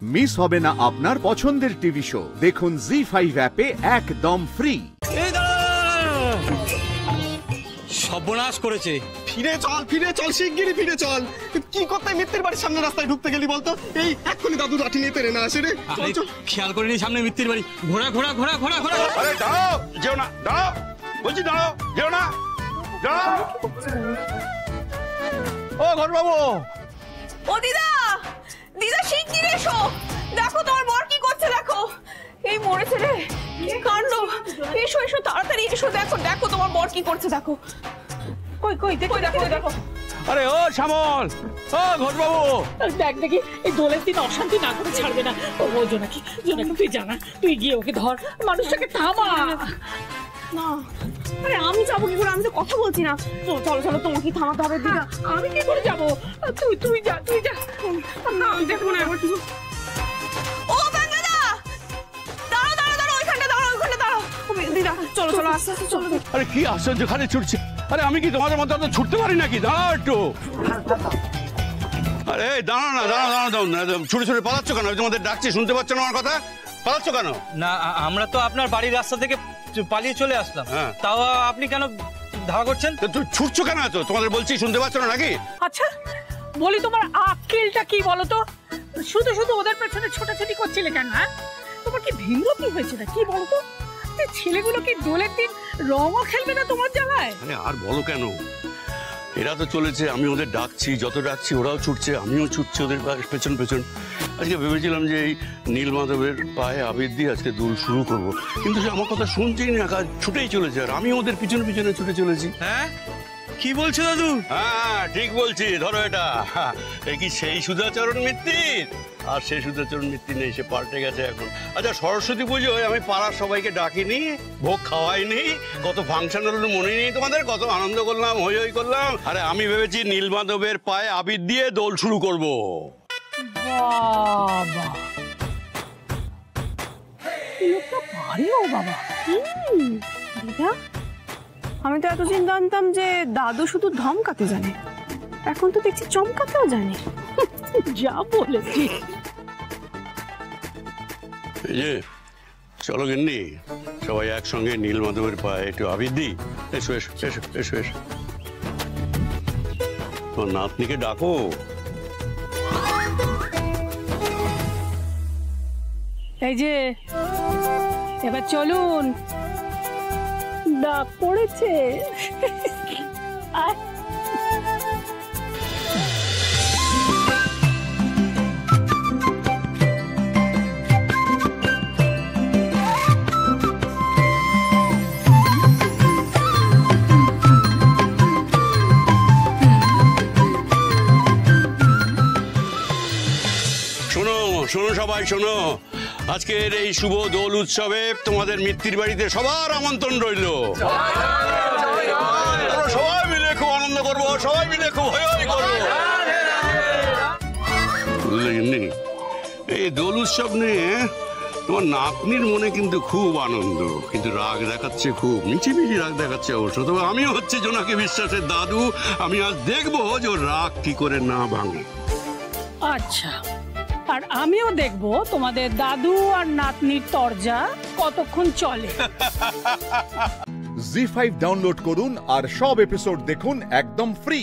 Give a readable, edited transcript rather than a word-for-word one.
Miss হবে না আপনার পছন্দের টিভি শো। দেখুন জি5 অ্যাপে একদম ফ্রি। সর্বনাশ করেছে। ফিরে চল শিগগিরই ফিরে চল। কি করতে মিত্তির বাড়ির সামনে রাস্তায় ঢুকতে গেলি বলতো? এই এক্ষুনি দাদু লাঠি নিয়ে তেরে না আসে রে। চল খেয়াল করিনি সামনে মিত্তির বাড়ি। ঘোড়া ঘোড়া ঘোড়া ঘোড়া ঘোড়া। আরে দাঁড়াও, যেও না, দাঁড়াও বলছি, দাঁড়াও, যেও না, দাঁড়াও। ও ঘটবাবু, ও দিদা, দিদা শিগগিরই এসো। দেখো তোমার বর কি করছে, দেখো। এই মরেছে রে, কি কাণ্ড। এসো এসো তাড়াতাড়ি এসো, দেখো দেখো তোমার বর কি করছে, দেখো। কই কই দেখো দেখো দেখো। আরে ও শ্যামল, ও ঘটবাবু, দেখ দেখি এই দোলের দিন অশান্তি না করে ছাড়বে না। ও জোনাকি, জোনাকি তুই জানা, তুই গিয়ে ওকে ধর, মানুষটাকে থামা। না আরে আমি যাবো কি করে, আমি তো কথা বলছি না। চলো চলো, তোমাকে থামাতে হবে দিদা। আমি কি করে যাবো? তুই যা তুই যা। আমি দেখবো না একবার। ও বাংলাদা, দাঁড়াও দাঁড়াও দাঁড়াও, ওইখানটা দাঁড়াও, ওইখানটা দাঁড়াও। দিদা চলো চলো, আস্তে আস্তে চলো। আরে কি আশ্চর্য, খালি ছুটছে। আরে আমি কি তোমাদের মতো তো ছুটতে পারি নাকি? দাঁড়াও একটু। আরে দাঁড়াও না, দাঁড়াও, ছুটে ছুটে পালাচ্ছ কেন? তোমাদের ডাকছি, শুনতে পাচ্ছ না আমার কথা? পালাচ্ছ কেন? না আমরা তো আপনার বাড়ির রাস্তা থেকে পালিয়ে চলে আসলাম। তাও আপনি কেন ধাওয়া করছেন? তুই ছুটছো কেন এত? তোমাদের বলছি, শুনতে পাচ্ছ না নাকি? আচ্ছা বলি, তোমার আক্কেলটা কি বলো তো? শুধু শুধু ওদের পেছনে ছোটাছুটি করছিলে কেন? হ্যাঁ, তোমার কি ভিন্নতি হয়েছে না কি বলো তো? ছেলেগুলো কি দোলের দিন রঙও খেলবে না তোমার জায়গায়? আর বলো কেন, এরা তো চলেছে, আমি ওদের ডাকছি, যত ডাকছি ওরাও ছুটছে, আমিও ছুটছি ওদের পেছন পেছন। আজকে ভেবেছিলাম যে এই নীলমাধবের পায়ে আবির দিয়ে আজকে দোল শুরু করব, কিন্তু সে আমার কথা শুনছেই না, কাজ ছুটেই চলেছে, আর আমি ওদের পিছনে পিছনে ছুটে চলেছি। হ্যাঁ কি বলছো দাদু? হ্যাঁ ঠিক বলছি, ধরো এটা। এই কি সেই সুধাচরণ মিত্তির? আর সেই সুধাচরণ মিত্তির নেই, সে পাল্টে গেছে এখন। আচ্ছা সরস্বতী পুজোয় আমি পাড়ার সবাইকে ডাকিনি, ভোগ খাওয়াইনি, কত ফাংশন হলো মনে নেই তোমাদের? কত আনন্দ করলাম, হই হই করলাম। আরে আমি ভেবেছি নীলমাধবের পায়ে আবির দিয়ে দোল শুরু করব। বাবা লোকটা পারে ও বাবা। দিদা, আমি তো এতদিন জানতাম যে দাদু শুধু ধমকাতে জানে, এখন তো দেখছি চমকাতেও জানে। যা বলেছি। এই যে চলো গিন্নি, সবাই একসঙ্গে নীলমাধবের পায়ে একটু আবির দিই। এসো এসো এসো এসো এসো, তোমার নাতনিকে ডাকো। এই যে এবার চলুন, ডাক পড়েছে। শোনো শোনো সবাই শোনো, আজকের এই শুভ দোল উৎসবে তোমাদের মিত্তির বাড়িতে সবার আমন্ত্রণ রইল। সবাই মিলে খুব আনন্দ করবো, সবাই মিলে খুব হই হই করবো। এই দোল উৎসব নিয়ে তোমার নাতনির মনে কিন্তু খুব আনন্দ, কিন্তু রাগ দেখাচ্ছে, খুব মিছিমিছি রাগ দেখাচ্ছে অবশ্য। তবে আমিও হচ্ছে জোনাকি বিশ্বাসের দাদু, আমি আজ দেখবো যে ওর রাগ কি করে না ভাঙে। আচ্ছা, আর আমিও দেখবো তোমাদের দাদু আর নাতনির তরজা কতক্ষণ চলে। জি5 ডাউনলোড করুন আর সব এপিসোড দেখুন একদম ফ্রি।